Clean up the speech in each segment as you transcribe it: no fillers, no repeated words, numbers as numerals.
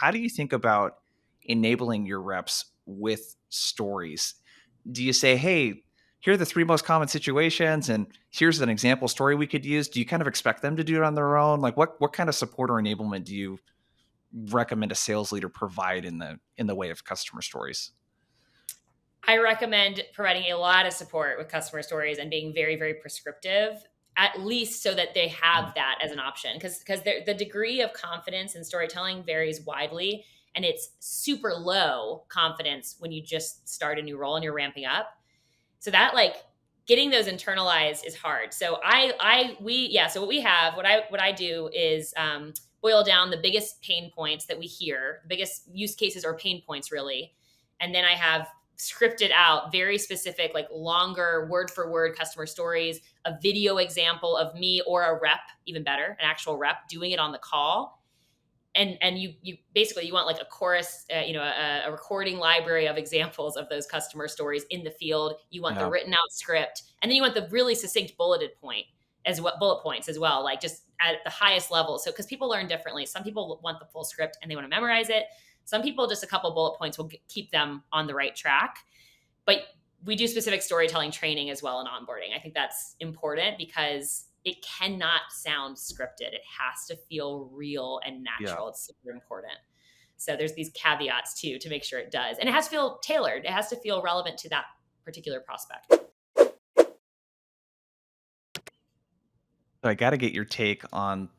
how do you think about enabling your reps with stories? Do you say, hey, here are the 3 most common situations, and here's an example story we could use? Do you kind of expect them to do it on their own? Like what kind of support or enablement do you recommend a sales leader provide in the way of customer stories? I recommend providing a lot of support with customer stories and being very, very prescriptive, at least so that they have that as an option. Because the degree of confidence in storytelling varies widely, and it's super low confidence when you just start a new role and you're ramping up. So that like getting those internalized is hard. So so what I do is boil down the biggest pain points that we hear, the biggest use cases or pain points really, and then I have scripted out very specific, like longer word for word customer stories, a video example of me or a rep, even better, an actual rep doing it on the call. And you basically, you want like a chorus, a recording library of examples of those customer stories in the field. You want the written out script, and then you want the really succinct bullet points as well, like just at the highest level. So, because people learn differently. Some people want the full script and they want to memorize it. Some people, just a couple bullet points will keep them on the right track. But we do specific storytelling training as well in onboarding. I think that's important because it cannot sound scripted. It has to feel real and natural. Yeah. It's super important. So there's these caveats too, to make sure it does. And it has to feel tailored. It has to feel relevant to that particular prospect. So I got to get your take on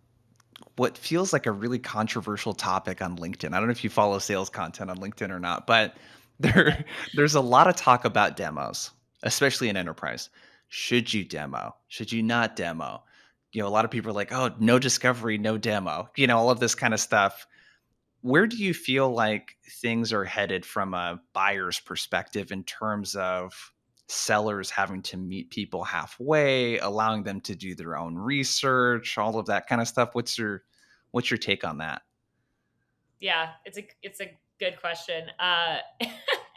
what feels like a really controversial topic on LinkedIn. I don't know if you follow sales content on LinkedIn or not, but there's a lot of talk about demos, especially in enterprise. Should you demo? Should you not demo? A lot of people are like, oh, no discovery, no demo, all of this kind of stuff. Where do you feel like things are headed from a buyer's perspective in terms of sellers having to meet people halfway, allowing them to do their own research, all of that kind of stuff? What's your take on that? Yeah, it's a good question.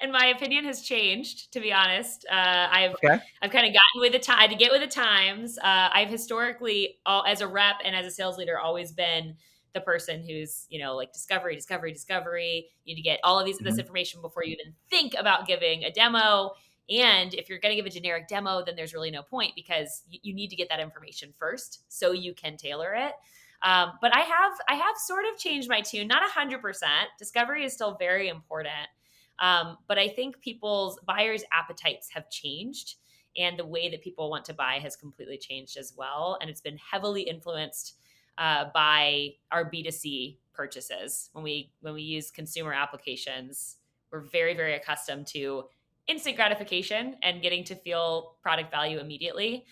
And my opinion has changed, to be honest. I've kind of gotten with the time to get with the times. I've historically, as a rep and as a sales leader, always been the person who's, like discovery. You need to get all of this information before you even think about giving a demo. And if you're going to give a generic demo, then there's really no point because you need to get that information first so you can tailor it. But I have sort of changed my tune, not 100%. Discovery is still very important. But I think buyers' appetites have changed, and the way that people want to buy has completely changed as well. And it's been heavily influenced by our B2C purchases. When we use consumer applications, we're very, very accustomed to instant gratification and getting to feel product value immediately.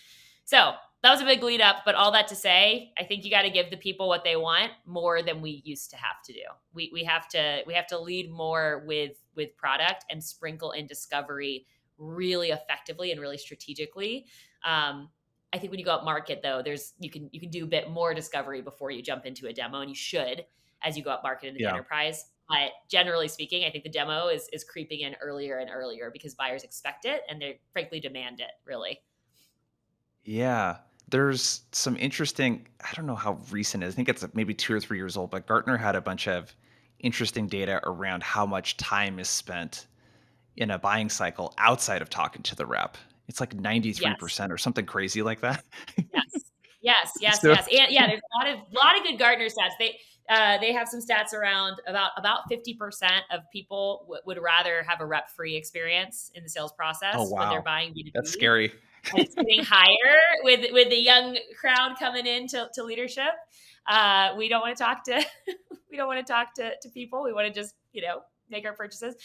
So that was a big lead up, but all that to say, I think you got to give the people what they want more than we used to have to do. We have to lead more with product and sprinkle in discovery really effectively and really strategically. I think when you go up market though, you can do a bit more discovery before you jump into a demo, and you should as you go up market into the enterprise. But generally speaking, I think the demo is creeping in earlier and earlier because buyers expect it and they frankly demand it, really. Yeah. There's some interesting, I don't know how recent it is. I think it's maybe 2 or 3 years old, but Gartner had a bunch of interesting data around how much time is spent in a buying cycle outside of talking to the rep. It's like 93% or something crazy like that. Yes. So- And yeah, there's a lot of good Gartner stats. They have some stats around about 50% of people would rather have a rep-free experience in the sales process when they're buying B2B. That's scary. And it's getting higher with the young crowd coming in to leadership. We don't want to talk to people. We want to just make our purchases.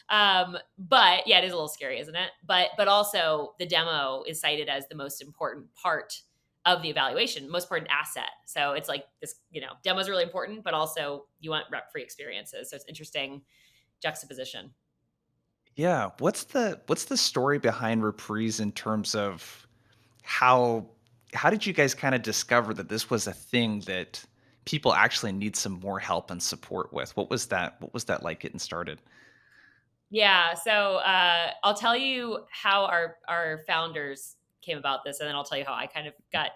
But yeah, it is a little scary, isn't it? But also the demo is cited as the most important part of the evaluation, most important asset. So it's like this, demo is really important, but also you want rep-free experiences. So it's interesting juxtaposition. Yeah. What's the story behind Reprise in terms of how did you guys kind of discover that this was a thing that people actually need some more help and support with? What was that like getting started? Yeah. So I'll tell you how our founders came about this, and then I'll tell you how I kind of got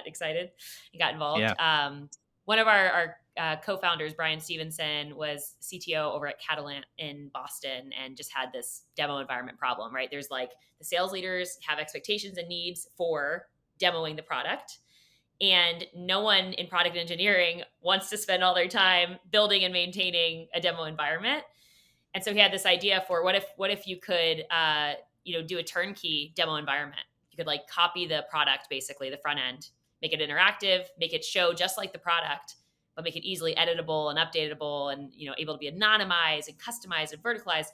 excited and got involved. Yeah. one of our co-founders, Brian Stevenson, was CTO over at Catalent in Boston and just had this demo environment problem, right? There's like the sales leaders have expectations and needs for demoing the product. And no one in product engineering wants to spend all their time building and maintaining a demo environment. And so he had this idea for what if you could do a turnkey demo environment. You could like copy the product, basically the front end, make it interactive, make it show just like the product, but make it easily editable and updatable, and able to be anonymized and customized and verticalized.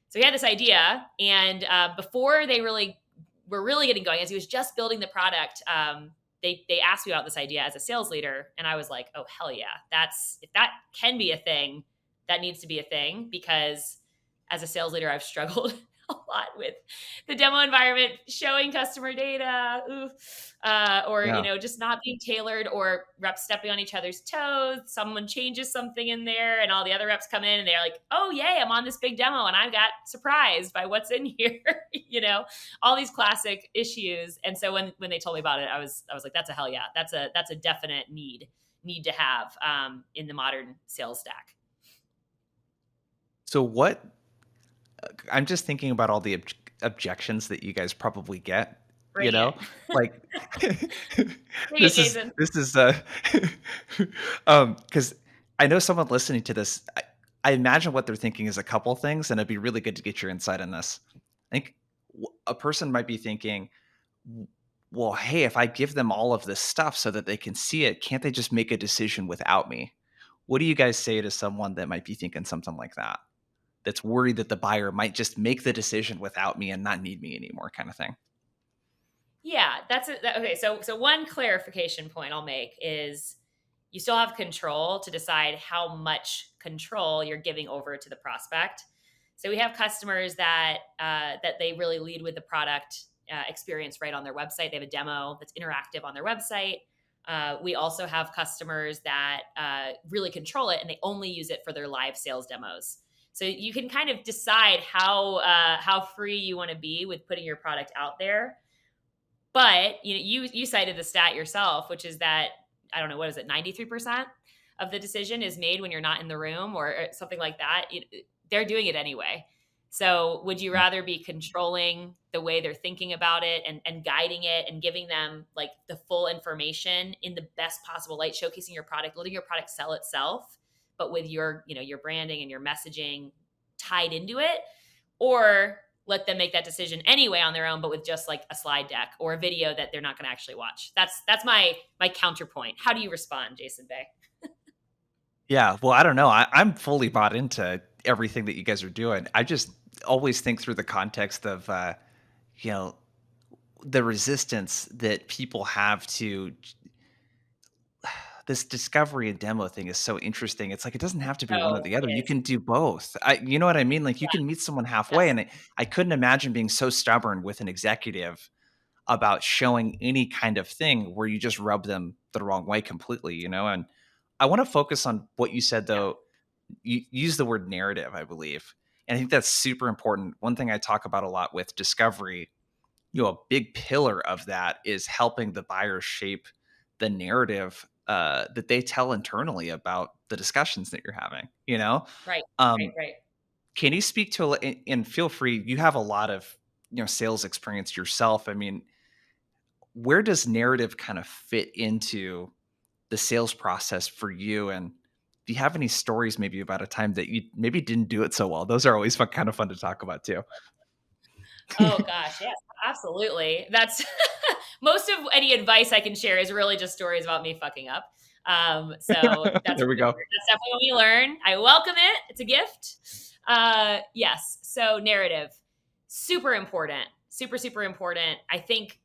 So he had this idea, and before they were really getting going, as he was just building the product, they asked me about this idea as a sales leader, and I was like, oh hell yeah, if that can be a thing, that needs to be a thing, because as a sales leader, I've struggled a lot with the demo environment showing customer data, or Yeah. just not being tailored, or reps stepping on each other's toes. Someone changes something in there, and all the other reps come in, and they're like, "Oh yay, I'm on this big demo, and I got surprised by what's in here." All these classic issues. And so when they told me about it, I was like, "That's a hell yeah! That's a definite need to have in the modern sales stack." So I'm just thinking about all the objections that you guys probably get, you Bring know? it. Like, Bring it, this is Jason. this is, because I know someone listening to this, I imagine what they're thinking is a couple things, and it'd be really good to get your insight on this. I think a person might be thinking, Well, hey, if I give them all of this stuff so that they can see it, can't they just make a decision without me?" What do you guys say to someone that might be thinking something like that? That's worried that the buyer might just make the decision without me and not need me anymore, kind of thing. Yeah, okay. So one clarification point I'll make is you still have control to decide how much control you're giving over to the prospect. So we have customers that they really lead with the product experience right on their website. They have a demo that's interactive on their website. We also have customers that really control it, and they only use it for their live sales demos. So you can kind of decide how free you want to be with putting your product out there. But you cited the stat yourself, which is that, I don't know, what is it, 93% of the decision is made when you're not in the room, or something like that. They're doing it anyway. So would you Mm. rather be controlling the way they're thinking about it, and guiding it, and giving them like the full information in the best possible light, showcasing your product, letting your product sell itself, but with your branding and your messaging tied into it? Or let them make that decision anyway on their own, but with just like a slide deck or a video that they're not going to actually watch? That's my counterpoint. How do you respond, Jason Bay? Yeah, well, I don't know. I'm fully bought into everything that you guys are doing. I just always think through the context of, you know, the resistance that people have to this discovery and demo thing is so interesting. It's like it doesn't have to be one or Oh, the other. it You is. can do both. You know what I mean? Like you Yeah, can meet someone yeah, halfway, and I couldn't imagine being so stubborn with an executive about showing any kind of thing where you just rub them the wrong way completely. And I want to focus on what you said yeah. though. You use the word narrative, I believe, and I think that's super important. One thing I talk about a lot with discovery, a big pillar of that is helping the buyer shape the narrative that they tell internally about the discussions that you're having. Right, right, Um, right. can you speak to and feel free? You have a lot of sales experience yourself. I mean, where does narrative kind of fit into the sales process for you? And do you have any stories maybe about a time that you maybe didn't do it so well? Those are always kind of fun to talk about too. Oh gosh, yes, absolutely. That's most of any advice I can share is really just stories about me fucking up. So that's There we go. definitely what we learn. I welcome it. It's a gift. Yes. So narrative, super important, super super important. I think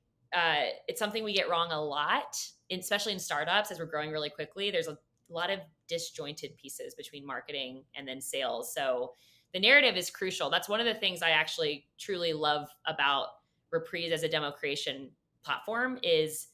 it's something we get wrong a lot, especially in startups as we're growing really quickly. There's a lot of disjointed pieces between marketing and then sales. So the narrative is crucial. That's one of the things I actually truly love about Reprise as a demo creation platform is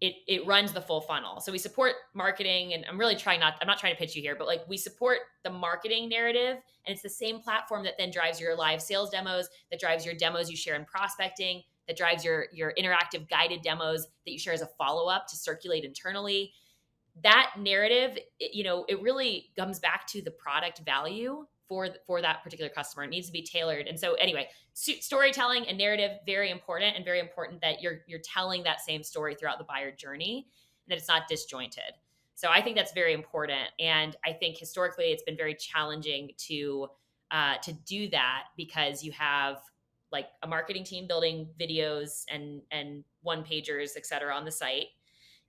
it runs the full funnel. So we support marketing, and I'm not trying to pitch you here, but like we support the marketing narrative, and it's the same platform that then drives your live sales demos, that drives your demos you share in prospecting, that drives your interactive guided demos that you share as a follow-up to circulate internally. that narrative, it really comes back to the product value for that particular customer. It needs to be tailored. And so anyway, storytelling and narrative, very important, and very important that you're telling that same story throughout the buyer journey and that it's not disjointed. So I think that's very important. And I think historically it's been very challenging to do that because you have like a marketing team building videos and one pagers, et cetera, on the site.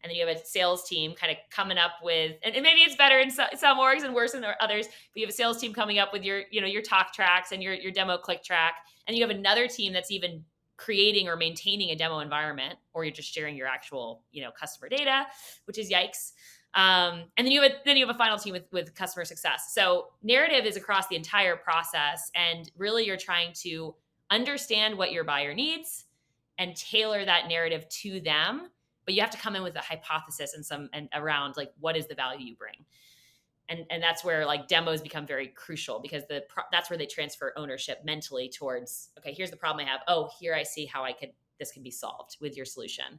And then you have a sales team kind of coming up with, and maybe it's better in some orgs and worse in others, but you have a sales team coming up with your talk tracks and your demo click track. And you have another team that's even creating or maintaining a demo environment, or you're just sharing your actual, customer data, which is yikes. And then you have a final team with customer success. So narrative is across the entire process. And really you're trying to understand what your buyer needs and tailor that narrative to them. But you have to come in with a hypothesis and around like, what is the value you bring? And that's where like demos become very crucial because that's where they transfer ownership mentally towards, okay, here's the problem I have. Oh, here I see how this can be solved with your solution.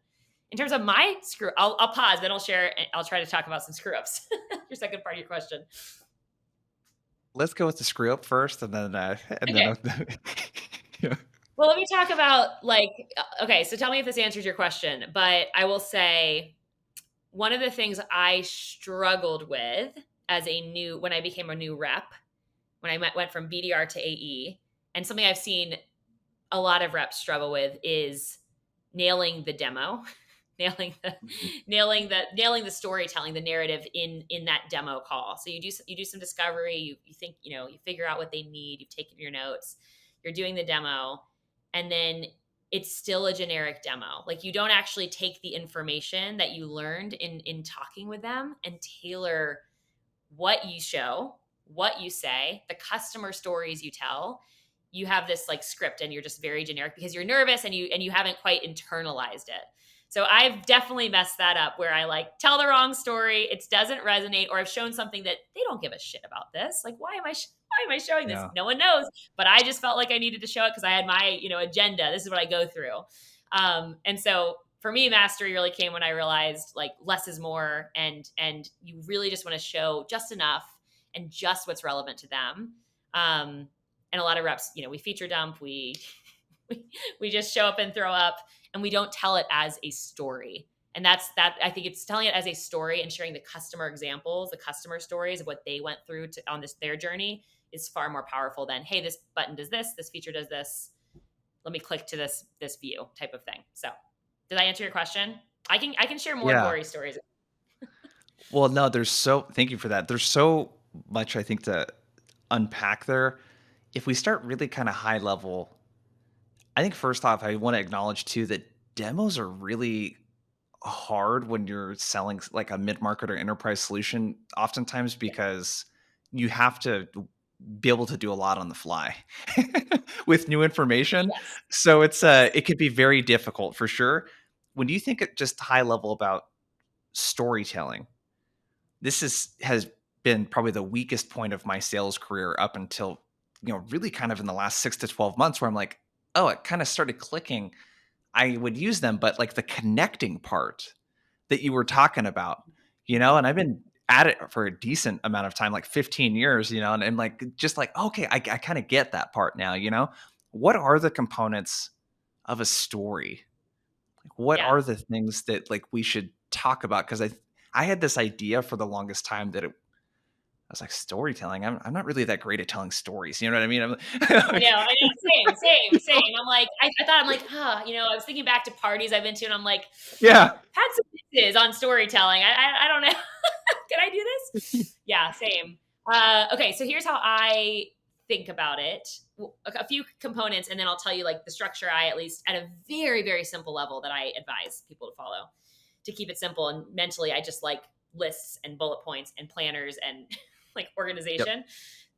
In terms of my I'll pause, then I'll try to talk about some screw ups. Your second part of your question. Let's go with the screw up first, and then Okay. Yeah. Well, let me talk about okay, so tell me if this answers your question, but I will say one of the things I struggled with when I became a new rep, when I went from BDR to AE, and something I've seen a lot of reps struggle with is nailing the demo, nailing the storytelling, the narrative in that demo call. So you do some discovery, you think, you figure out what they need, you've taken your notes, you're doing the demo, and then it's still a generic demo. Like you don't actually take the information that you learned in talking with them and tailor what you show, what you say, the customer stories you tell. You have this like script and you're just very generic because you're nervous and you haven't quite internalized it. So I've definitely messed that up where I like tell the wrong story, it doesn't resonate, or I've shown something that they don't give a shit about this. Like, why am I showing this? Yeah. No one knows, but I just felt like I needed to show it because I had my, agenda. This is what I go through. And so for me, mastery really came when I realized like less is more, and you really just want to show just enough and just what's relevant to them. And a lot of reps, we feature dump, we just show up and throw up, and we don't tell it as a story. And that I think it's telling it as a story and sharing the customer examples, the customer stories of what they went through on their journey is far more powerful than, hey, this button does this feature does this. Let me click to this view type of thing. So did I answer your question? I can share more Yeah. gory stories. Well, no, thank you for that. There's so much I think to unpack there. If we start really kind of high level, I think first off, I want to acknowledge too that demos are really hard when you're selling like a mid-market or enterprise solution, oftentimes because you have to be able to do a lot on the fly with new information. Yes. So Yes. it could be very difficult for sure. When you think at just high level about storytelling, has been probably the weakest point of my sales career up until, really kind of in the last 6 to 12 months where I'm like, oh, it kind of started clicking. I would use them, but like the connecting part that you were talking about, and I've been at it for a decent amount of time, like 15 years, and like, just like, okay, I kind of get that part now, what are the components of a story? Like, what Yeah. are the things that like we should talk about? Cause I had this idea for the longest time that I was like, storytelling. I'm not really that great at telling stories. You know what I mean? I'm like, I know, same. I'm like, I thought I'm like, I was thinking back to parties I've been to, and I'm like, yeah. had some misses on storytelling. I don't know. Can I do this? Yeah, same. Okay, so here's how I think about it. A few components, and then I'll tell you like the structure I, at least at a very, very simple level, that I advise people to follow to keep it simple. And mentally, I just like lists and bullet points and planners and like Yep. organization.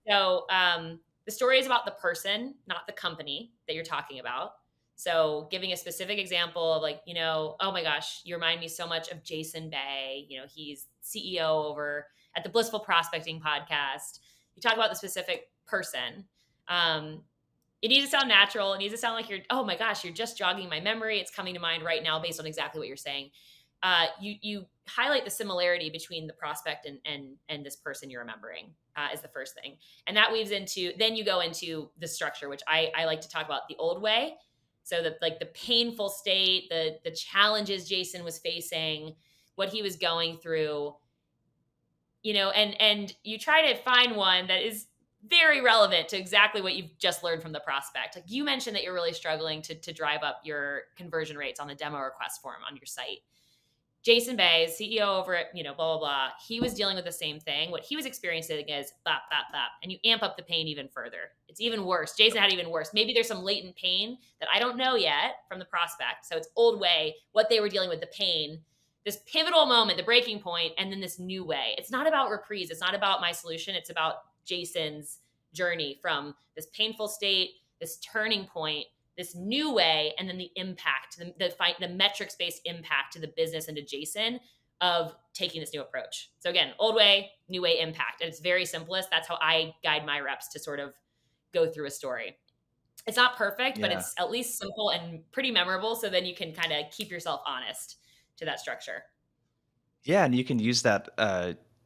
So the story is about the person, not the company that you're talking about. So giving a specific example of like, oh my gosh, you remind me so much of Jason Bay. He's CEO over at the Blissful Prospecting podcast. You talk about the specific person. It needs to sound natural. It needs to sound like oh my gosh, you're just jogging my memory. It's coming to mind right now based on exactly what you're saying. you highlight the similarity between the prospect and this person you're remembering, is the first thing, and that weaves into, then you go into the structure, which I like to talk about the old way. So the, like, the painful state, the challenges Jason was facing, what he was going through, and you try to find one that is very relevant to exactly what you've just learned from the prospect. Like, you mentioned that you're really struggling to drive up your conversion rates on the demo request form on your site. Jason Bay, CEO over at, blah, blah, blah, he was dealing with the same thing. What he was experiencing is bop, bop, bop. And you amp up the pain even further. It's even worse. Jason had even worse. Maybe there's some latent pain that I don't know yet from the prospect. So it's old way, what they were dealing with, the pain, this pivotal moment, the breaking point, and then this new way. It's not about Reprise. It's not about my solution. It's about Jason's journey from this painful state, this turning point, this new way, and then the impact, the metrics based impact to the business and to Jason of taking this new approach. So again, old way, new way, impact. And it's very simplest. That's how I guide my reps to sort of go through a story. It's not perfect, but Yeah. it's at least simple and pretty memorable. So then you can kind of keep yourself honest to that structure. Yeah, and you can use that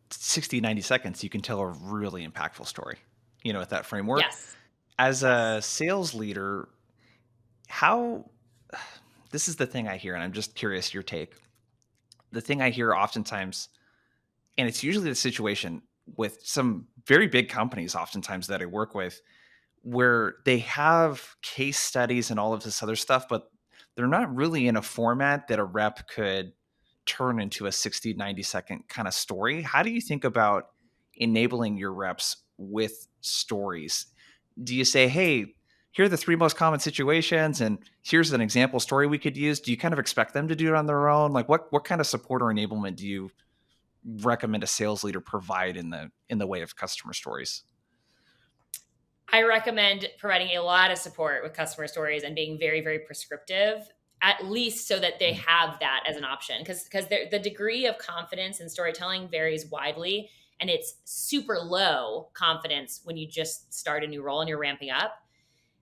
60, 90 seconds. You can tell a really impactful story, with that framework. Yes. As a Yes. sales leader, how this is the thing I hear, and I'm just curious your take. The thing I hear oftentimes, and it's usually the situation with some very big companies, oftentimes that I work with, where they have case studies and all of this other stuff, but they're not really in a format that a rep could turn into a 60, 90-second kind of story. How do you think about enabling your reps with stories? Do you say, hey, here are the three most common situations, and here's an example story we could use? Do you kind of expect them to do it on their own? Like, what kind of support or enablement do you recommend a sales leader provide in the way of customer stories? I recommend providing a lot of support with customer stories and being very, very prescriptive, at least so that they have that as an option. Because the degree of confidence in storytelling varies widely, and it's super low confidence when you just start a new role and you're ramping up.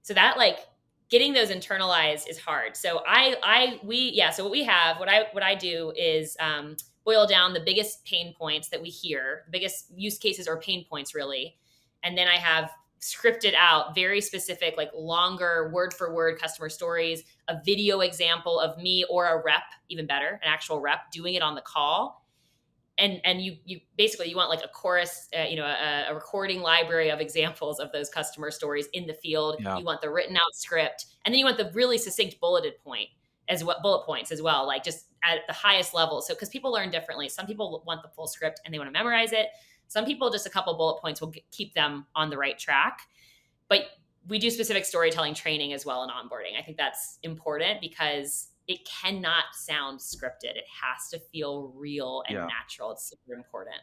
So that, like, getting those internalized is hard. So so what I do is boil down the biggest pain points that we hear, the biggest use cases or pain points really, and then I have scripted out very specific, like, longer word for word customer stories, a video example of me or a rep, even better, an actual rep doing it on the call. And you basically, you want like a chorus, a recording library of examples of those customer stories in the field. Yeah. You want the written out script, and then you want the really succinct bullet points as well, like just at the highest level. So because people learn differently, some people want the full script and they want to memorize it. Some people, just a couple bullet points will keep them on the right track. But we do specific storytelling training as well in onboarding. I think that's important because it cannot sound scripted. It has to feel real and Yeah. natural. It's super important.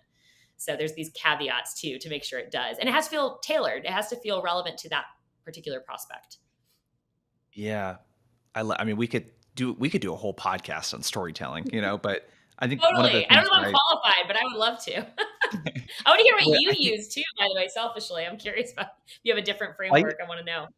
So there's these caveats too to make sure it does. And it has to feel tailored. It has to feel relevant to that particular prospect. Yeah. I mean, we could do a whole podcast on storytelling, but I think one of the Totally. I don't things know if that I'm I qualified, but I would love to. I want to hear what well, you I think use too, by the way, selfishly. I'm curious about if you have a different I framework. I want to know.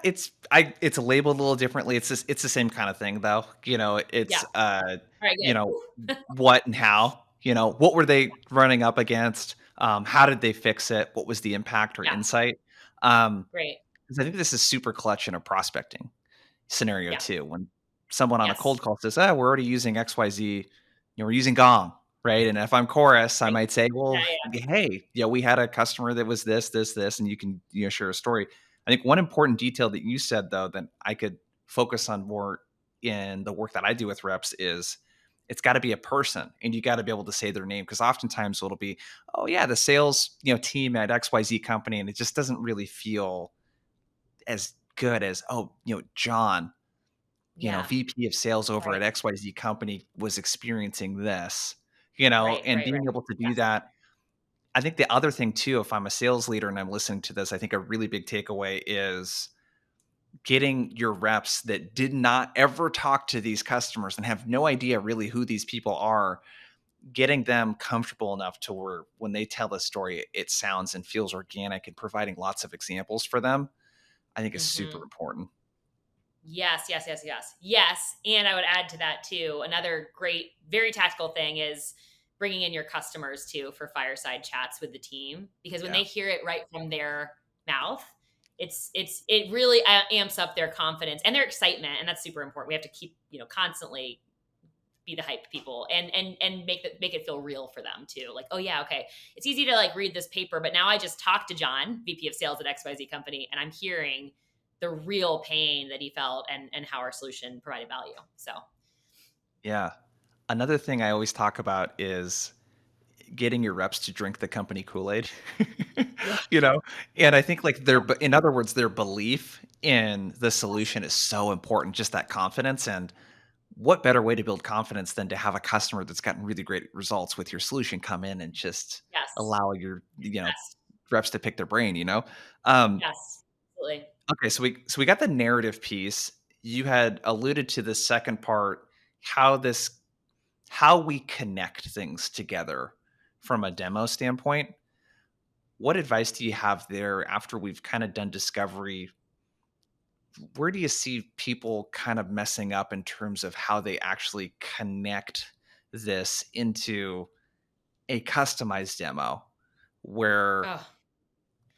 it's labeled a little differently. It's the same kind of thing though. Yeah. It's All right, you good. know, Whew. what and how, what were they running up against? How did they fix it? What was the impact or Yeah. insight? Um, Great. 'Cause I think this is super clutch in a prospecting scenario Yeah. too. When someone on a cold Yes. call says, "Ah, we're already using XYZ, we're using Gong," right? And if I'm chorus, I Right. might say, Yeah. "Well, Yeah. hey, we had a customer that was this, this, this," and you can, share a story. I think one important detail that you said though that I could focus on more in the work that I do with reps is it's got to be a person and you got to be able to say their name because oftentimes it'll be, oh yeah, the sales team at XYZ company, and it just doesn't really feel as good as, oh, John, Yeah. VP of sales over Right. at XYZ company was experiencing this, Right. and Right. being Right. able to do Yes. that. I think the other thing too, if I'm a sales leader and I'm listening to this, I think a really big takeaway is getting your reps that did not ever talk to these customers and have no idea really who these people are, getting them comfortable enough to where when they tell a story, it sounds and feels organic and providing lots of examples for them, I think is super Hmm. important. Yes, yes, yes, yes. Yes, and I would add to that too, another great, very tactical thing is bringing in your customers too for fireside chats with the team, because when Yeah. they hear it right from their mouth, it really amps up their confidence and their excitement, and that's super important. We have to keep, constantly be the hype people and make it feel real for them too. Like, oh yeah, okay. It's easy to like read this paper, but now I just talked to John, VP of sales at XYZ company, and I'm hearing the real pain that he felt and how our solution provided value. So Yeah. Another thing I always talk about is getting your reps to drink the company Kool-Aid. yeah. You know? And I think, like, Yeah. in other words, their belief in the solution is so important, just that confidence, and what better way to build confidence than to have a customer that's gotten really great results with your solution come in and just Yes. allow your, Yes. reps to pick their brain, you know? Um, Yes. Absolutely. okay, so we got the narrative piece. You had alluded to the second part, how this how we connect things together from a demo standpoint. What advice do you have there after we've kind of done discovery? Where do you see people kind of messing up in terms of how they actually connect this into a customized demo? Where, Oh,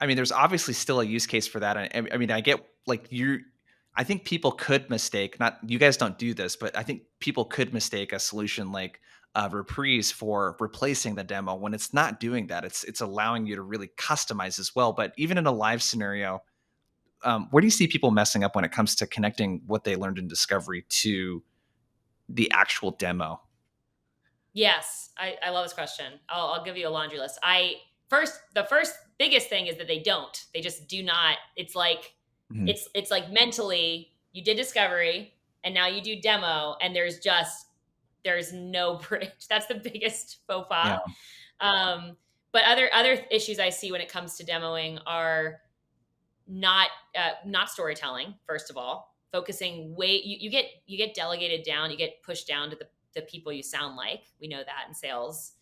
I mean, there's obviously still a use case for that. I mean, I get like I think people could mistake, not you guys don't do this, but I think people could mistake a solution like Reprise for replacing the demo when it's not doing that. It's allowing you to really customize as well. But even in a live scenario, where do you see people messing up when it comes to connecting what they learned in discovery to the actual demo? yes, I love this question. I'll give you a laundry list. The first biggest thing is that they don't. They just do not. It's like Mhm. it's like mentally you did discovery and now you do demo and there's no bridge. That's the biggest faux Yeah, pas. Um, but other issues I see when it comes to demoing are not storytelling. First of all, focusing way you get delegated down, you get pushed down to the people you sound like. We know that in sales.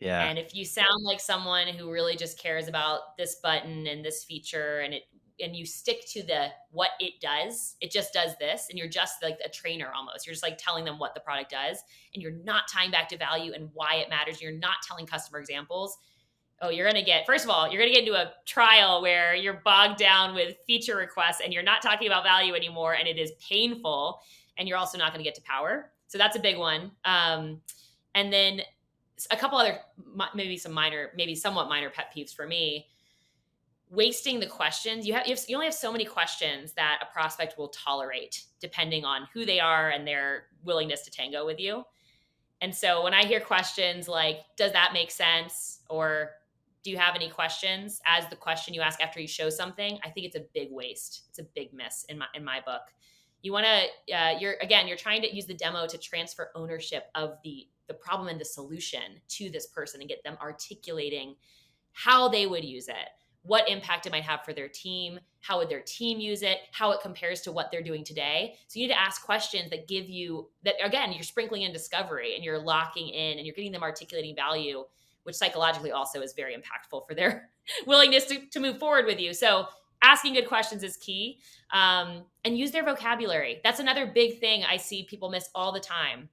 yeah, And if you sound like someone who really just cares about this button and this feature and you stick to the what it just does this, and you're just like a trainer almost. You're just like telling them what the product does, and you're not tying back to value and why it matters. You're not telling customer examples. Oh, you're going to get, first of all, you're going to get into a trial where you're bogged down with feature requests and you're not talking about value anymore. And it is painful. And you're also not going to get to power. So that's a big one. And then a couple other, maybe somewhat minor pet peeves for me. Wasting the questions. You only have so many questions that a prospect will tolerate, depending on who they are and their willingness to tango with you. And so when I hear questions like, does that make sense? Or do you have any questions as the question you ask after you show something? I think it's a big waste. It's a big miss in my book. You want to, you're trying to use the demo to transfer ownership of the problem and the solution to this person and get them articulating how they would use it, what impact it might have for their team, how would their team use it, how it compares to what they're doing today. So you need to ask questions that give you that, again, you're sprinkling in discovery and you're locking in and you're getting them articulating value, which psychologically also is very impactful for their willingness to move forward with you. So asking good questions is key. And use their vocabulary. That's another big thing I see people miss all the time.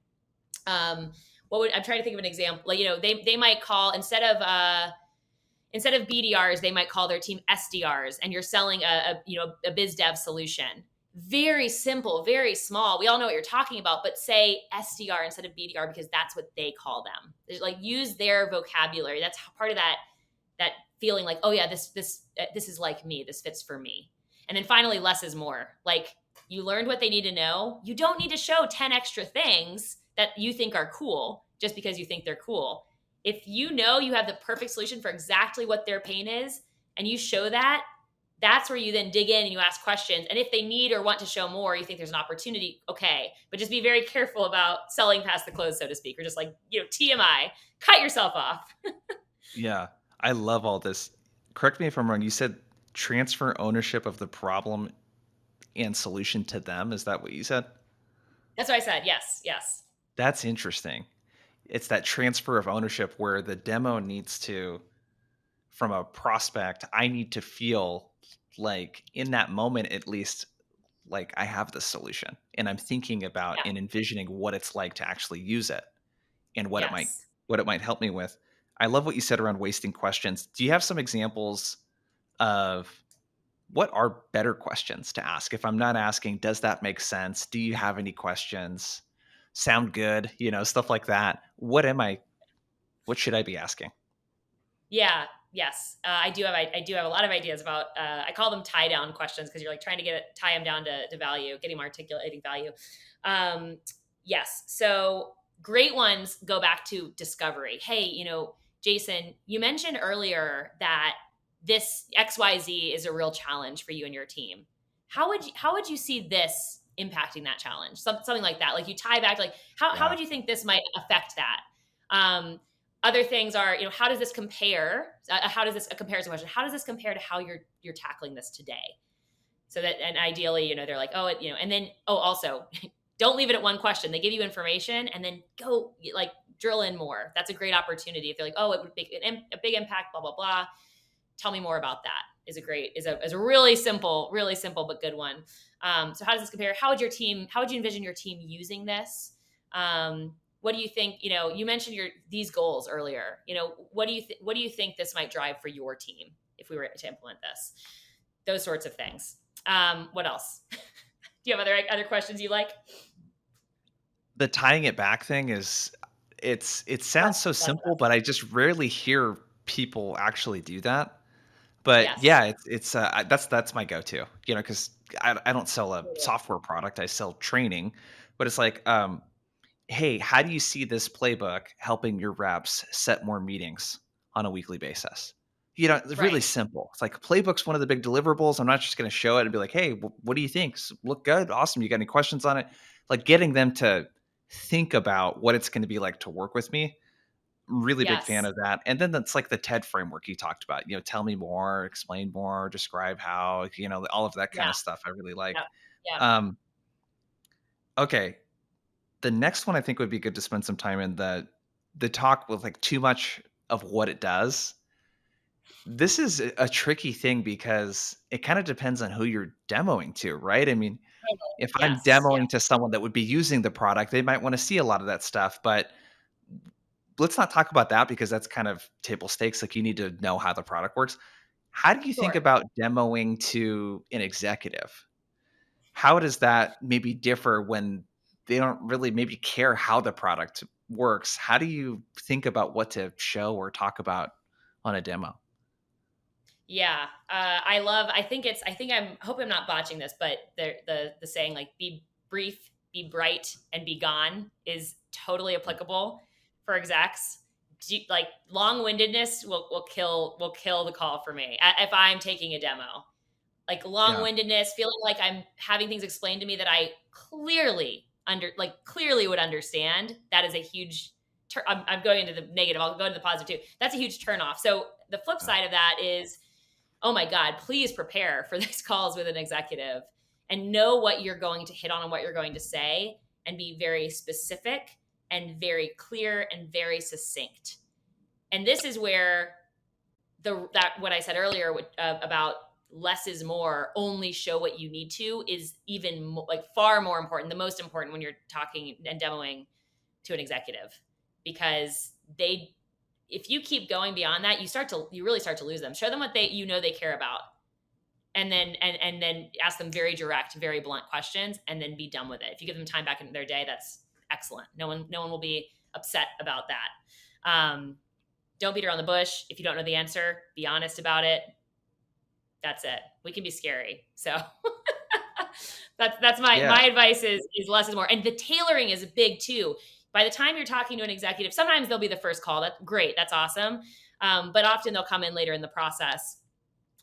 I'm trying to think of an example. Like, they might call instead of BDRs, they might call their team SDRs, and you're selling a biz dev solution. Very simple, very small. We all know what you're talking about, but say SDR instead of BDR because that's what they call them. Like, use their vocabulary. That's part of that feeling like, oh yeah, this is like me. This fits for me. And then finally, less is more. Like, you learned what they need to know. You don't need to show 10 extra things that you think are cool just because you think they're cool. If you know you have the perfect solution for exactly what their pain is and you show that, that's where you then dig in and you ask questions. And if they need or want to show more, you think there's an opportunity, okay. But just be very careful about selling past the close, so to speak, or just like, TMI, cut yourself off. yeah. I love all this. Correct me if I'm wrong. You said transfer ownership of the problem and solution to them. Is that what you said? That's what I said. Yes, yes. That's interesting. It's that transfer of ownership where the demo needs to, from a prospect, I need to feel like in that moment at least like I have the solution and I'm thinking about Yeah. and envisioning what it's like to actually use it and Yes. what it might help me with. I love what you said around wasting questions. Do you have some examples of what are better questions to ask? If I'm not asking, does that make sense? Do you have any questions? Sound good? Stuff like that. What should I be asking? Yeah. Yes. I do have a lot of ideas about. I call them tie down questions because you're like trying to tie them down to value, getting them articulating value. Um, yes. So great ones go back to discovery. Hey, Jason, you mentioned earlier that this XYZ is a real challenge for you and your team. How would you see this impacting that challenge? Something like that. Like you tie back, like how Yeah. would you think this might affect that? Other things are, how does this compare? How does this a comparison question? How does this compare to how you're tackling this today? So that, and ideally, they're like, oh, and then, also, don't leave it at one question. They give you information, and then go like drill in more. That's a great opportunity. If they're like, oh, it would make a big impact, blah blah blah. Tell me more about that. Is a really simple but good one. So how does this compare? How would you envision your team using this? What do you think? You mentioned these goals earlier. What do you think this might drive for your team if we were to implement this? Those sorts of things. What else? Do you have other questions you like? The tying it back thing is it sounds That's so that's simple, but I just rarely hear people actually do that. But yes. yeah, that's my go-to, because I don't sell a software product, I sell training, but it's like, hey, how do you see this playbook helping your reps set more meetings on a weekly basis? It's really Right. simple. It's like playbook's one of the big deliverables. I'm not just going to show it and be like, hey, what do you think? Look good. Awesome. You got any questions on it? Like getting them to think about what it's going to be like to work with me. Really big fan Yes. of that. And then that's like the TED framework you talked about, tell me more, explain more, describe how, all of that kind Yeah. of stuff I really Yep. like. Yep. Um, okay. The next one I think would be good to spend some time in the talk with like too much of what it does. This is a tricky thing because it kind of depends on who you're demoing to, right? I mean, if I'm Yes. Yeah. demoing to someone that would be using the product, they might want to see a lot of that stuff, but let's not talk about that because that's kind of table stakes. Like you need to know how the product works. How do you think Sure. about demoing to an executive? How does that maybe differ when they don't really maybe care how the product works? How do you think about what to show or talk about on a demo? Yeah, I think hope I'm not botching this, but the saying like be brief, be bright, and be gone is totally applicable for execs. Like long windedness will kill the call for me if I'm taking a demo. Like long Yeah. windedness, feeling like I'm having things explained to me that I clearly would understand. That is a huge. I'm going into the negative. I'll go into the positive too. That's a huge turn off. So the flip Yeah. side of that is, oh my God, please prepare for these calls with an executive and know what you're going to hit on and what you're going to say and be very specific and very clear and very succinct. And this is where what I said earlier about less is more, only show what you need to, is even like far more important, the most important when you're talking and demoing to an executive, because they if you keep going beyond that, you really start to lose them. Show them what they care about, and then ask them very direct, very blunt questions, and then be done with it. If you give them time back in their day, that's excellent. No one will be upset about that. Don't beat around the bush. If you don't know the answer, be honest about it. That's it. We can be scary, so that's my Yeah. my advice is less is more, and the tailoring is big too. By the time you're talking to an executive, sometimes they'll be the first call. That's great. That's awesome. But often they'll come in later in the process,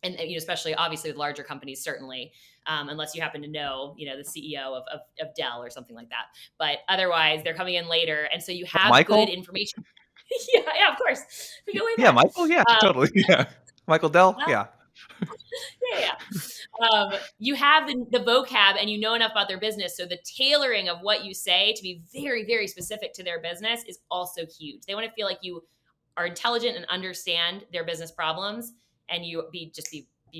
and especially obviously with larger companies, certainly, unless you happen to know the CEO of Dell or something like that. But otherwise, they're coming in later, and so you have good Michael? information. Yeah, yeah, of course, we go way Yeah, back. Michael. Yeah, Um, totally. Yeah. Michael Dell. well, Yeah. yeah, yeah. You have the vocab and you know enough about their business. So the tailoring of what you say to be very, very specific to their business is also huge. They want to feel like you are intelligent and understand their business problems, and you be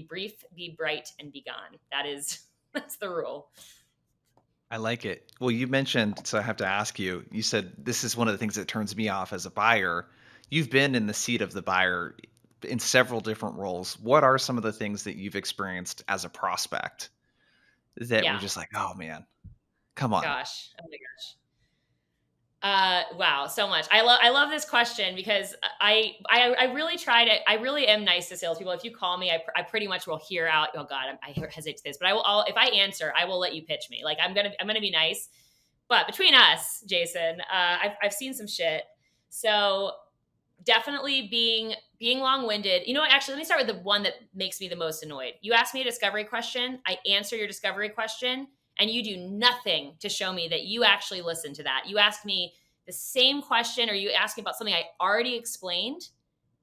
brief, be bright, and be gone. That is That's the rule. I like it. Well, you mentioned, so I have to ask you, you said this is one of the things that turns me off as a buyer. You've been in the seat of the buyer in several different roles. What are some of the things that you've experienced as a prospect that were Yeah. just like, oh man, come on? Gosh. Oh my gosh. Wow, so much. I love this question because I really try to. I really am nice to salespeople. If you call me, I pretty much will hear out. Oh God, I hesitate to say this, but if I answer, I will let you pitch me. Like I'm gonna be nice. But between us, Jason, I've seen some shit. So definitely being long-winded. You know what? Actually, let me start with the one that makes me the most annoyed. You ask me a discovery question, I answer your discovery question, and you do nothing to show me that you actually listened to that. You ask me the same question, or you ask me about something I already explained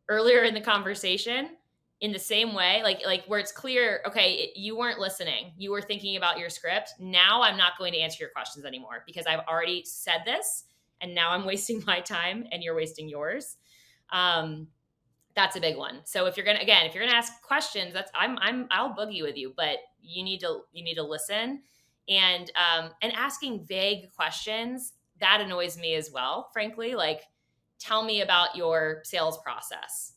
earlier in the conversation in the same way, like where it's clear, okay, you weren't listening, you were thinking about your script. Now I'm not going to answer your questions anymore because I've already said this, and now I'm wasting my time and you're wasting yours. um, that's a big one. So if you're gonna, again, if you're gonna ask questions, that's I'll boogie with you, but you need to listen. And asking vague questions, that annoys me as well, frankly. Like, tell me about your sales process.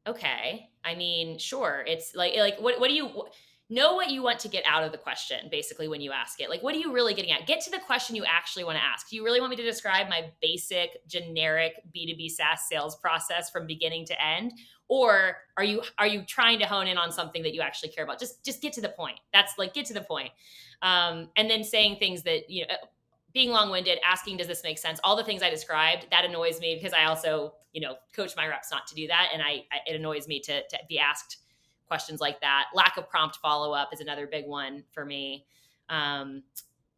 Okay. I mean, sure. It's like what do you know what you want to get out of the question basically when you ask it? Like, what are you really getting at? Get to the question you actually want to ask. Do you really want me to describe my basic generic B2B SaaS sales process from beginning to end? Or are you trying to hone in on something that you actually care about? Just get to the point. That's like, get to the point. And then saying things that, being long-winded, asking, does this make sense? All the things I described, that annoys me because I also, coach my reps not to do that. And it annoys me to be asked questions like that. Lack of prompt follow-up is another big one for me. And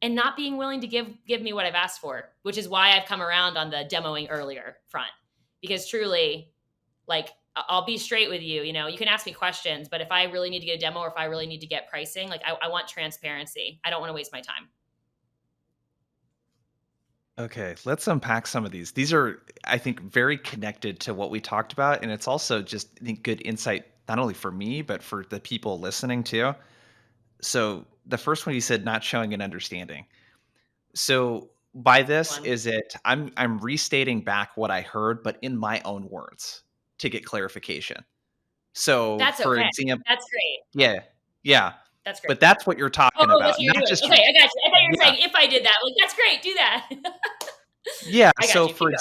not being willing to give me what I've asked for, which is why I've come around on the demoing earlier front. Because truly, like, I'll be straight with you. You can ask me questions, but if I really need to get a demo or if I really need to get pricing, like, I want transparency. I don't want to waste my time. Okay, let's unpack some of these. These are, I think, very connected to what we talked about. And it's also just, I think, good insight, not only for me, but for the people listening too. So the first one you said, not showing an understanding. So by this, One. is it I'm restating back what I heard, but in my own words to get clarification. So That's for okay. example, That's great. yeah, yeah. That's great. But that's what you're Oh, talking oh, that's about, what you're not doing. just Okay, I got you. I thought you were yeah. saying if I did that. Like, that's great. Do that. Yeah, I got you. Keep going.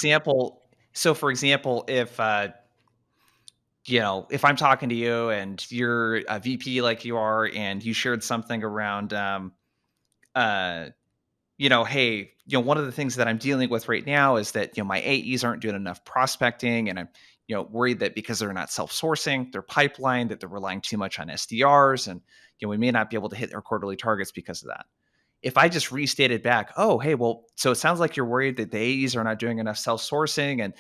so for example, if if I'm talking to you and you're a VP like you are and you shared something around uh hey, one of the things that I'm dealing with right now is that, my AEs aren't doing enough prospecting. And I'm, worried that because they're not self-sourcing their pipeline, that they're relying too much on SDRs. And, we may not be able to hit our quarterly targets because of that. If I just restated back, oh, hey, well, so it sounds like you're worried that the AEs are not doing enough self-sourcing and,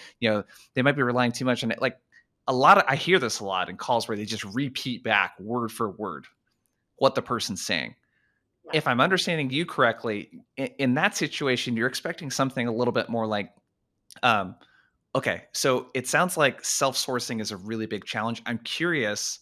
they might be relying too much on it. Like I hear this a lot in calls where they just repeat back word for word what the person's saying. Yeah. If I'm understanding you correctly, in that situation, you're expecting something a little bit more like, um, okay, so it sounds like self-sourcing is a really big challenge. I'm curious,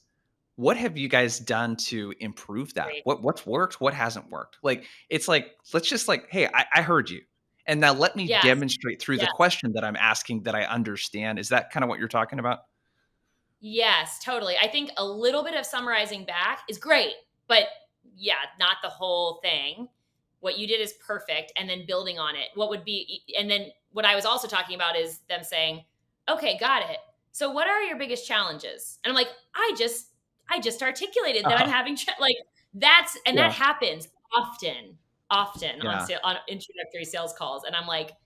what have you guys done to improve that? Great. What's worked? What hasn't worked? Like, it's like, let's just like, hey, I heard you. And now let me Yes. demonstrate through the Yes. question that I'm asking that I understand. Is that kind of what you're talking about? Yes, totally. I think a little bit of summarizing back is great, but yeah, not the whole thing. What you did is perfect, and then building on it. And then what I was also talking about is them saying, "Okay, got it. So what are your biggest challenges?" And I'm like, I just articulated that I'm Uh-huh. having that Yeah. happens often on Yeah. on introductory sales calls, and I'm like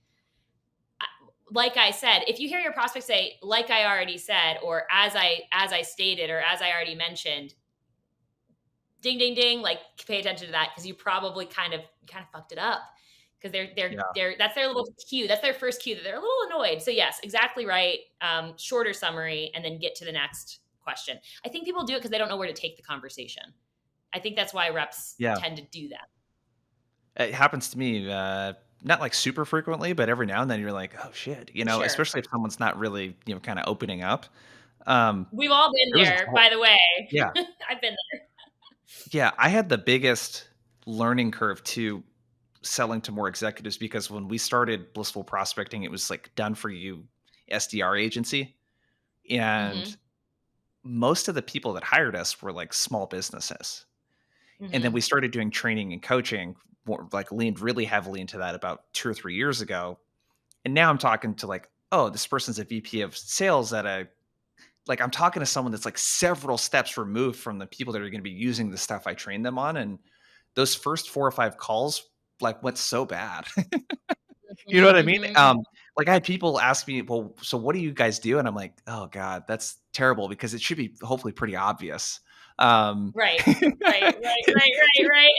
I said, if you hear your prospect say, like I already said, or as I stated, or as I already mentioned, ding ding ding, like, pay attention to that because you probably kind of fucked it up. Because Yeah. they're that's their little cue. That's their first cue that they're a little annoyed. So yes, exactly right. Shorter summary and then get to the next question. I think people do it because they don't know where to take the conversation. I think that's why reps Yeah. tend to do that. It happens to me, not like super frequently, but every now and then you're like, "Oh shit," For sure. especially if someone's not really, kinda opening up. We've all been There was a there, whole by the way. yeah. I've been Yeah, I had the biggest learning curve to selling to more executives because when we started Blissful Prospecting, it was like done for you SDR agency. And Mhm. most of the people that hired us were like small businesses. And then we Mhm. started doing training and coaching, more like leaned really heavily into that about 2 or 3 years ago. And now I'm talking to like, oh, this person's a VP of sales at a like I'm talking to someone that's like several steps removed from the people that are going to be using the stuff I trained them on. And those first 4 or 5 calls like went so bad. You know Mhm. what I mean? Mhm. Mhm. Like I had people ask me, "Well, so what do you guys do?" And I'm like, "Oh god, that's terrible because it should be hopefully pretty obvious." Um, Right. Right, right, right, right, right.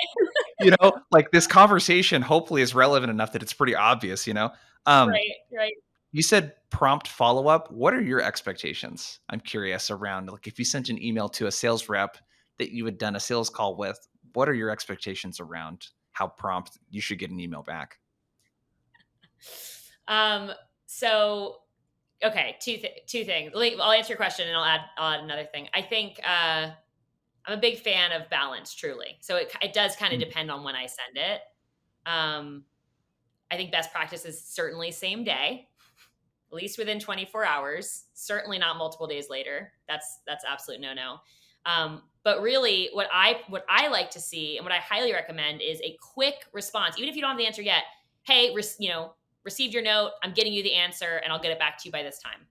like this conversation hopefully is relevant enough that it's pretty obvious, you know? Um, Right, right. you said prompt follow-up. What are your expectations? I'm curious around like if you sent an email to a sales rep that you had done a sales call with, what are your expectations around how prompt you should get an email back? Um, so okay, two things. I'll answer your question and I'll add another thing. I think I'm a big fan of balance, truly. So it does kind of Mm, depend on when I send it. Um, I think best practice is certainly same day, at least within 24 hours. Certainly not multiple days later. That's absolute no no. But really, what I like to see and what I highly recommend is a quick response, even if you don't have the answer yet. Hey, received your note. I'm getting you the answer, and I'll get it back to you by this time.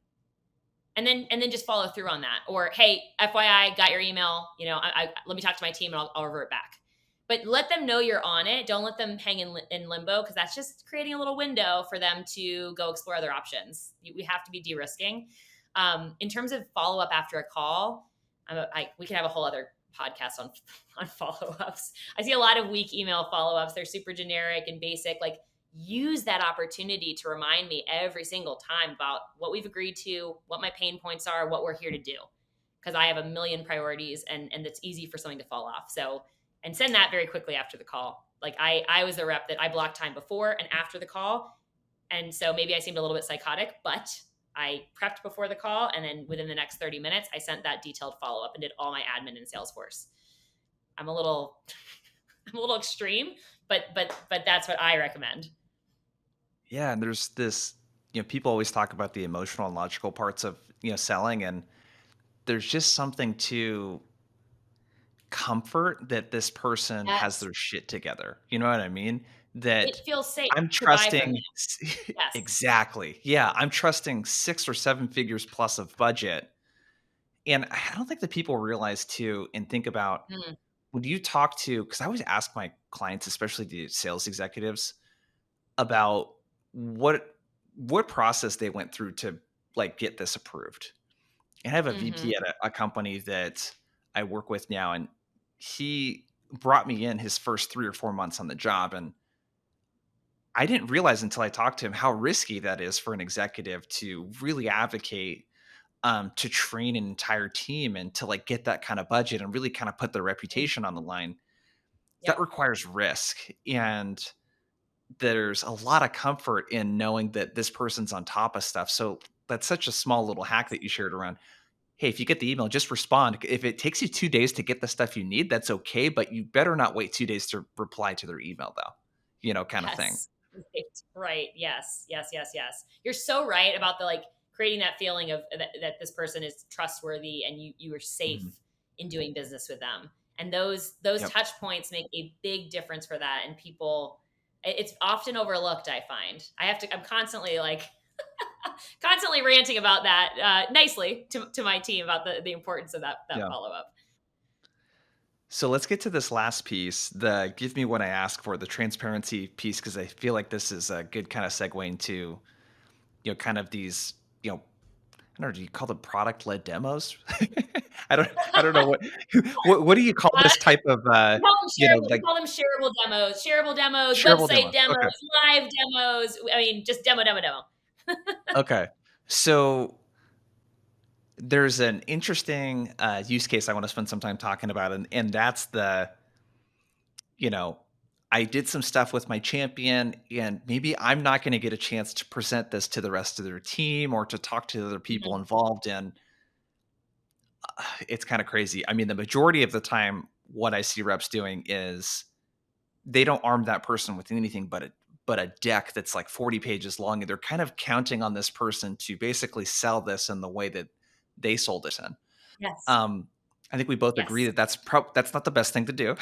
And then just follow through on that. Or hey, FYI, got your email. Let me talk to my team, and I'll revert back. But let them know you're on it. Don't let them hang in limbo, because that's just creating a little window for them to go explore other options. We have to be de-risking. In terms of follow up after a call, we can have a whole other podcast on on follow ups. I see a lot of weak email follow ups. They're super generic and basic. Like, use that opportunity to remind me every single time about what we've agreed to, what my pain points are, what we're here to do. Because I have a million priorities, and it's easy for something to fall off. So, and send that very quickly after the call. Like I was a rep that I blocked time before and after the call. And so maybe I seemed a little bit psychotic, but I prepped before the call. And then within the next 30 minutes, I sent that detailed follow up and did all my admin in Salesforce. I'm a little, I'm a little extreme, but that's what I recommend. yeah, and there's this, people always talk about the emotional and logical parts of, selling, and there's just something to comfort that this person has Yes. their shit together. You know what I mean? That It feels safe I'm to buy from trusting you. Yes. exactly. Yeah, I'm trusting 6 or 7 figures plus of budget. And I don't think that people realize too and think about Mm, when you talk to because I always ask my clients, especially the sales executives, about what process they went through to like get this approved. And I have a VP mhm, at a company that I work with now, and he brought me in his first 3 or 4 months on the job, and I didn't realize until I talked to him how risky that is for an executive to really advocate, to train an entire team and to like get that kind of budget and really kind of put their mm, reputation on the line. That yep. requires risk, and there's a lot of comfort in knowing that this person's on top of stuff. So that's such a small little hack that you shared around. Hey, if you get the email, just respond. If it takes you 2 days to get the stuff you need, that's okay, but you better not wait 2 days to reply to their email, though. Kind of thing. Yes. Right. Right. Yes. Yes. Yes. Yes. You're so right about the like creating that feeling of that this person is trustworthy and you are safe Mhm. in doing business with them. And those Yep. touch points make a big difference for that. And people, it's often overlooked. I find I'm constantly like constantly ranting about that nicely to my team about the importance of that Yeah. follow up. So let's get to this last piece, the give me what I ask for, the transparency piece, because I feel like this is a good kind of segue into, kind of these, I don't know, do you call them product led demos? I don't know what do you call this type of We like call them shareable demos, shareable website demos? demos, Okay. live demos. I mean, just demo. Okay. So there's an interesting use case I want to spend some time talking about, and that's you know, I did some stuff with my champion, and maybe I'm not going to get a chance to present this to the rest of their team or to talk to other people Mhm. involved. And it's kind of crazy. I mean, the majority of the time, what I see reps doing is they don't arm that person with anything but a deck that's like 40 pages long, and they're kind of counting on this person to basically sell this in the way that they sold it in. Yes. Um, I think we both agree Yes. that that's not the best thing to do.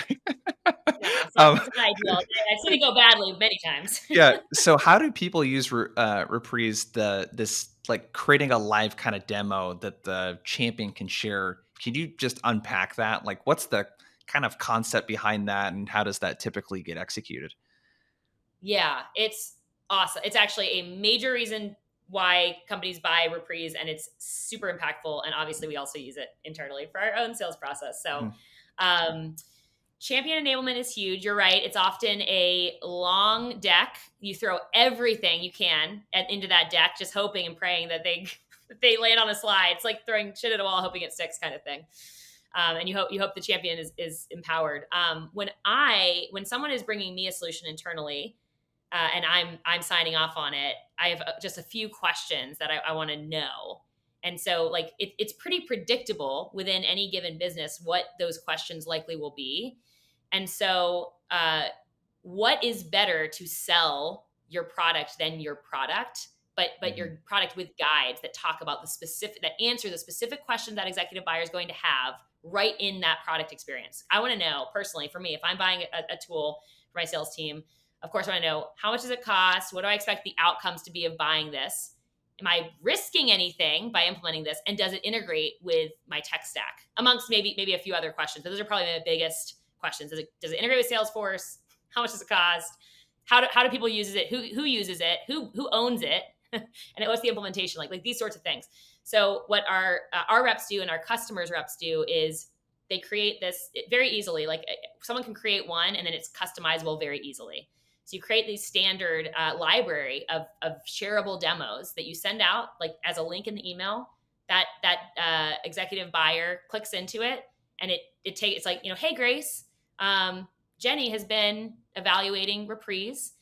No, Um, it's not ideal. I've seen it go badly many times. yeah. So how do people use Reprise, this like creating a live kind of demo that the champion can share? Can you just unpack that? Like, what's the kind of concept behind that, and how does that typically get executed? Yeah, it's awesome. It's actually a major reason why companies buy Reprise, and it's super impactful. And obviously, we also use it internally for our own sales process. So, Mhm. um, champion enablement is huge. You're right. It's often a long deck. You throw everything you can into that deck, just hoping and praying that they that they land on a slide. It's like throwing shit at a wall, hoping it sticks, kind of thing. And you hope the champion is empowered. When someone is bringing me a solution internally, and I'm signing off on it, I have just a few questions that I want to know. And so, like, it's pretty predictable within any given business what those questions likely will be. And so, what is better to sell your product than your product, but Mhm. your product with guides that talk about that answer the specific question that executive buyer is going to have right in that product experience. I want to know personally, for me, if I'm buying a tool for my sales team, of course, I want to know, how much does it cost? What do I expect the outcomes to be of buying this? Am I risking anything by implementing this? And does it integrate with my tech stack? Amongst maybe a few other questions, but those are probably the biggest questions. Does it integrate with Salesforce? How much does it cost? How do people use it? Who uses it? Who owns it? And what's the implementation like these sorts of things. So what our reps do and our customers reps do is they create this very easily. Like, someone can create one, and then it's customizable very easily. So you create these standard library of shareable demos that you send out, like, as a link in the email. That executive buyer clicks into it, and it's like, hey, Grace, Jenny has been evaluating Reprise.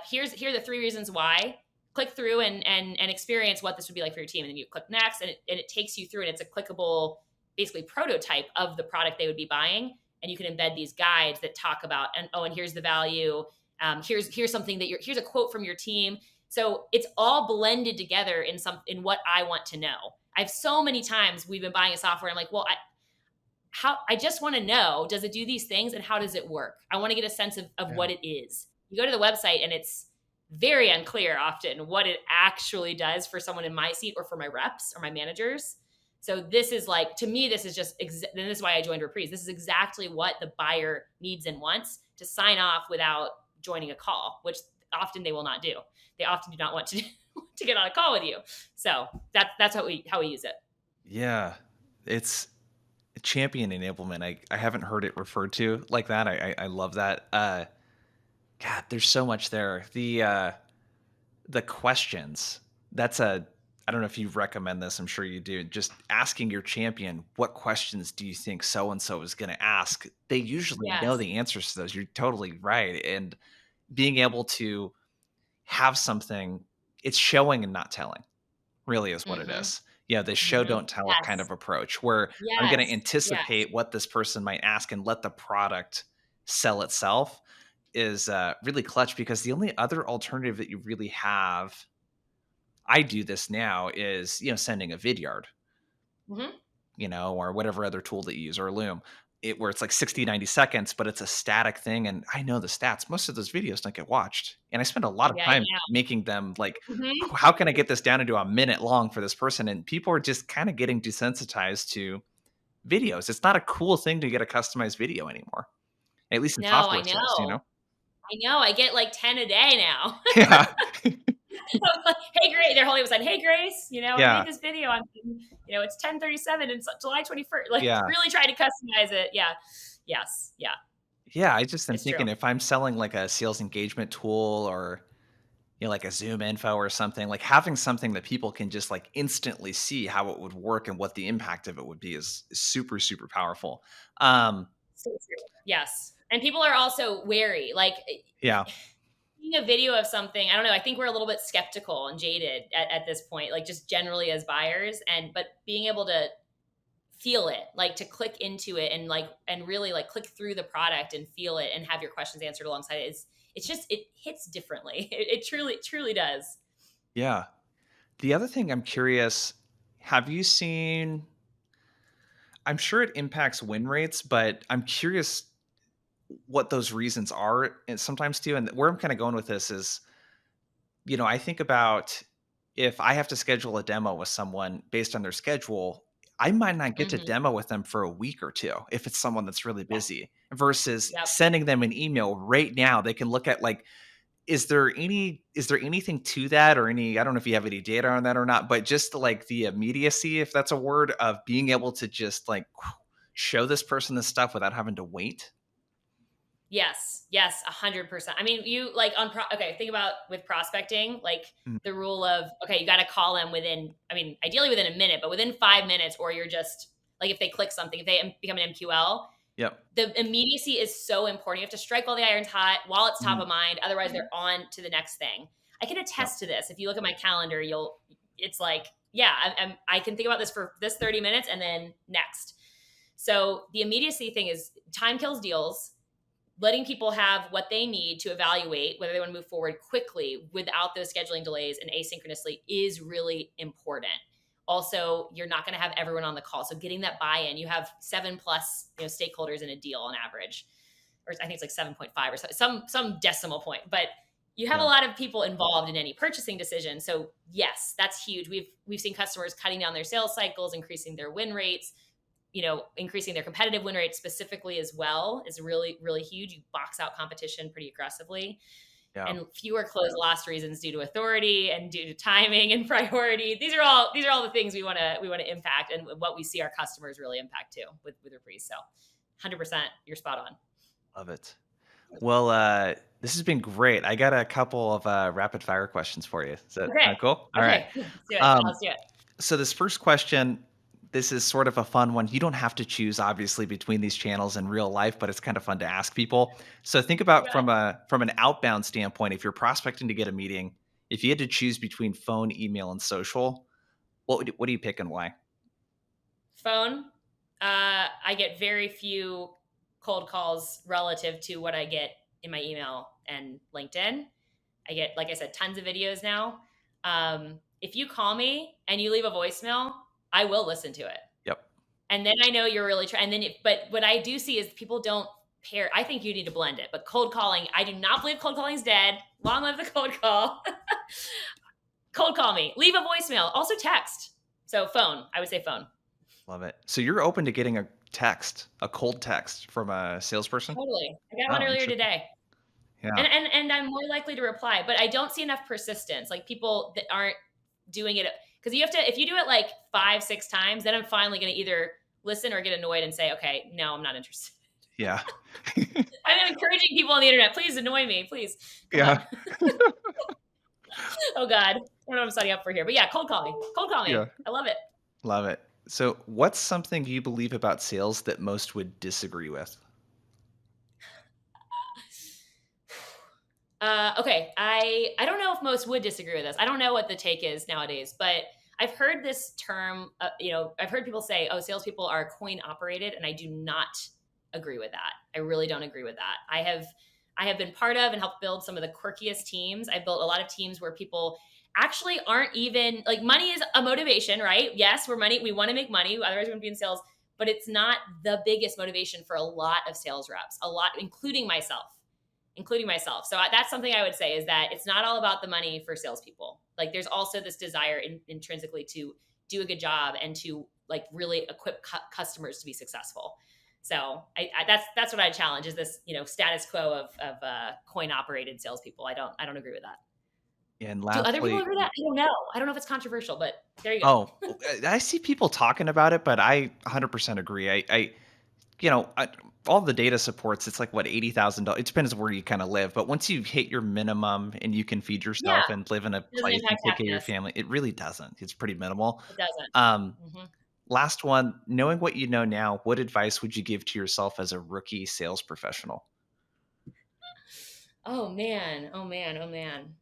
Here are the 3 reasons why. Click through and experience what this would be like for your team. And then you click next, and it takes you through, and it's a clickable, basically, prototype of the product they would be buying. And you can embed these guides that talk about, and here's the value. Here's something here's a quote from your team. So it's all blended together in what I want to know. I've so many times we've been buying a software, and I'm like, well, I just want to know, does it do these things, and how does it work? I want to get a sense of Yeah. what it is. You go to the website, and it's very unclear often what it actually does for someone in my seat, or for my reps or my managers. So this is like, to me, this is just, and this is why I joined Reprise. This is exactly what the buyer needs and wants to sign off without joining a call, which often they will not do. They often do not want to to get on a call with you. So that's how we use it. Yeah. It's champion enablement. I haven't heard it referred to like that. I love that. God, there's so much there. The questions. That's a I don't know if you recommend this, I'm sure you do. Just asking your champion, what questions do you think so and so is going to ask? They usually know Yes. the answers to those. You're totally right. And being able to have something, it's showing and not telling, really is what it Mm-hmm. is. Yeah, the show Mm-hmm. don't tell kind Yes. of approach where I'm going to Yes. Yes. anticipate what this person might ask and let the product sell itself is really clutch, because the only other alternative that you really have, I do this now, is sending a vidyard, Mm-hmm. or whatever other tool that you use, or Loom, where it's like 60, 90 seconds, but it's a static thing. And I know the stats. Most of those videos don't get watched. And I spend a lot of Yeah. time making them like, Mm-hmm. how can I get this down into a minute long for this person? And people are just kind of getting desensitized to videos. It's not a cool thing to get a customized video anymore, at least in No, I software sales, know. I know. I get like 10 a day now. Yeah. Hey, Grace. They're holding up saying, "Hey, Grace, I Yeah. made this video. It's 10:37 and it's July 21st." Like, Yeah. really trying to customize it. Yeah. Yes. Yeah. Yeah. I just am It's true. thinking, if I'm selling like a sales engagement tool, or like a Zoom info or something, like having something that people can just like instantly see how it would work and what the impact of it would be is super, super powerful. Um, So true. Yes. And people are also wary. Like, yeah. seeing a video of something, I don't know. I think we're a little bit skeptical and jaded at this point, like, just generally as buyers. But being able to feel it, like to click into it and really like click through the product and feel it and have your questions answered alongside it. It's just, it hits differently. It truly does. Yeah. The other thing I'm curious, have you seen, I'm sure it impacts win rates, but I'm curious what those reasons are and sometimes too. And where I'm kind of going with this is, I think about if I have to schedule a demo with someone based on their schedule, I might not get to Hmm. demo with them for a week or two if it's someone that's really Yeah. busy versus Yep. sending them an email right now. They can look at like, is there anything to that or any, I don't know if you have any data on that or not, but just like the immediacy, if that's a word, of being able to just like show this person this stuff without having to wait. Yes, yes, 100%. I mean, you like okay, think about with prospecting, like Mm, the rule of, okay, you got to call them within, I mean, ideally within a minute, but within 5 minutes, or you're just like, if they click something, if they become an MQL, yep. the immediacy is so important. You have to strike while the iron's hot, while it's top Mhm, of mind. Otherwise, they're on to the next thing. I can yep. attest to this. If you look at my calendar, it's like, yeah, I can think about this for this 30 minutes and then next. So the immediacy thing is time kills deals. Letting people have what they need to evaluate whether they want to move forward quickly without those scheduling delays and asynchronously is really important. Also, you're not going to have everyone on the call, so getting that buy-in. You have 7+ stakeholders in a deal on average, or I think it's like 7.5 or some decimal point, but you have a Yeah. lot of people involved in any purchasing decision. So yes, that's huge. We've seen customers cutting down their sales cycles, increasing their win rates, increasing their competitive win rate specifically as well is really, really huge. You box out competition pretty aggressively, Yeah. and fewer close lost reasons due to authority and due to timing and priority. These are all the things we want to impact, and what we see our customers really impact too with Reprise. So 100%, you're spot on. Love it. Well, this has been great. I got a couple of rapid fire questions for you. Is that Okay. cool? All right. Okay. Let's do it. Yeah, Um, let's do it. so this first question, this is sort of a fun one. You don't have to choose obviously between these channels in real life, but it's kind of fun to ask people. So think You about bet. from an outbound standpoint, if you're prospecting to get a meeting, if you had to choose between phone, email, and social, what do you pick and why? Phone. I get very few cold calls relative to what I get in my email and LinkedIn. I get, like I said, tons of videos now. If you call me and you leave a voicemail, I will listen to it. Yep. And then I know you're really trying. And then, but what I do see is people don't pair. I think you need to blend it. But cold calling, I do not believe cold calling is dead. Long live the cold call. Cold call me, leave a voicemail, also text. So phone, I would say phone. Love it. So you're open to getting a text, a cold text from a salesperson? Totally. I got one Oh, earlier interesting. today. Yeah. And I'm more likely to reply, but I don't see enough persistence. Like people that aren't doing it, because you have to, if you do it like 5, 6 times, then I'm finally going to either listen or get annoyed and say, okay, no, I'm not interested. Yeah. I'm encouraging people on the internet, please annoy me, please come on. Yeah. Oh God, I don't know what I'm signing up for here, but yeah, cold call me. Yeah. I love it. Love it. So, what's something you believe about sales that most would disagree with? Okay, I don't know if most would disagree with this. I don't know what the take is nowadays, but I've heard this term. I've heard people say, "Oh, salespeople are coin operated," and I do not agree with that. I really don't agree with that. I have been part of and helped build some of the quirkiest teams. I've built a lot of teams where people actually aren't even like, money is a motivation, right? Yes, we're money. We want to make money, otherwise we wouldn't be in sales. But it's not the biggest motivation for a lot of sales reps. A lot, including myself. So that's something I would say, is that it's not all about the money for salespeople. Like there's also this desire intrinsically to do a good job and to like really equip customers to be successful. So that's what I challenge, is this status quo of coin operated salespeople. I don't agree with that. And Do other people lastly, agree with that? I don't know. I don't know if it's controversial, but there you go. oh, I see people talking about it, but I 100% agree. All the data supports it's like what $80,000. It depends where you kind of live, but once you hit your minimum and you can feed Yeah, yourself and live in a it doesn't place and impact take care of your happiness. family, it really doesn't. It's pretty minimal. It doesn't. Um, Hmm. Last one, knowing what you know now, what advice would you give to yourself as a rookie sales professional? Oh man. Oh man. Oh man.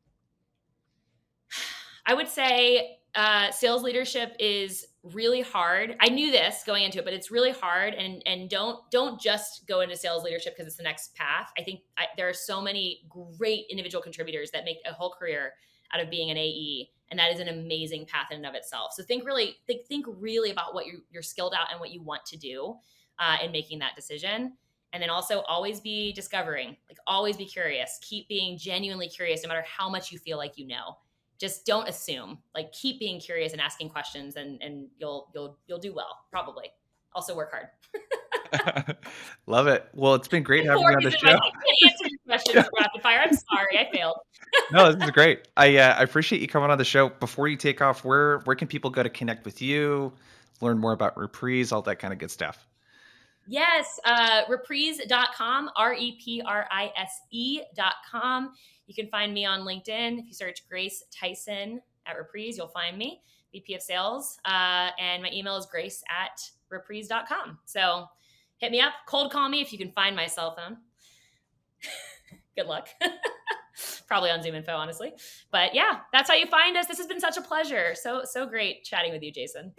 I would say sales leadership is really hard. I knew this going into it, but it's really hard. And don't just go into sales leadership because it's the next path. I think there are so many great individual contributors that make a whole career out of being an AE, and that is an amazing path in and of itself. So think really about what you're skilled at and what you want to do in making that decision. And then also always be discovering, like always be curious. Keep being genuinely curious, no matter how much you feel like you know. Just don't assume. Like keep being curious and asking questions, and you'll do well probably. Also work hard. Love it. Well, it's been great having Four you on the reasons I show. can't answer your questions rapid fire. I'm sorry, I failed. No, this is great. I appreciate you coming on the show. Before you take off, where can people go to connect with you, learn more about Reprise, all that kind of good stuff? Yes, reprise.com, reprise.com. You can find me on LinkedIn. If you search Grace Tyson at Reprise, you'll find me, VP of Sales. And my email is grace@reprise.com. So hit me up, cold call me if you can find my cell phone. Good luck. Probably on Zoom info, honestly. But yeah, that's how you find us. This has been such a pleasure. So great chatting with you, Jason.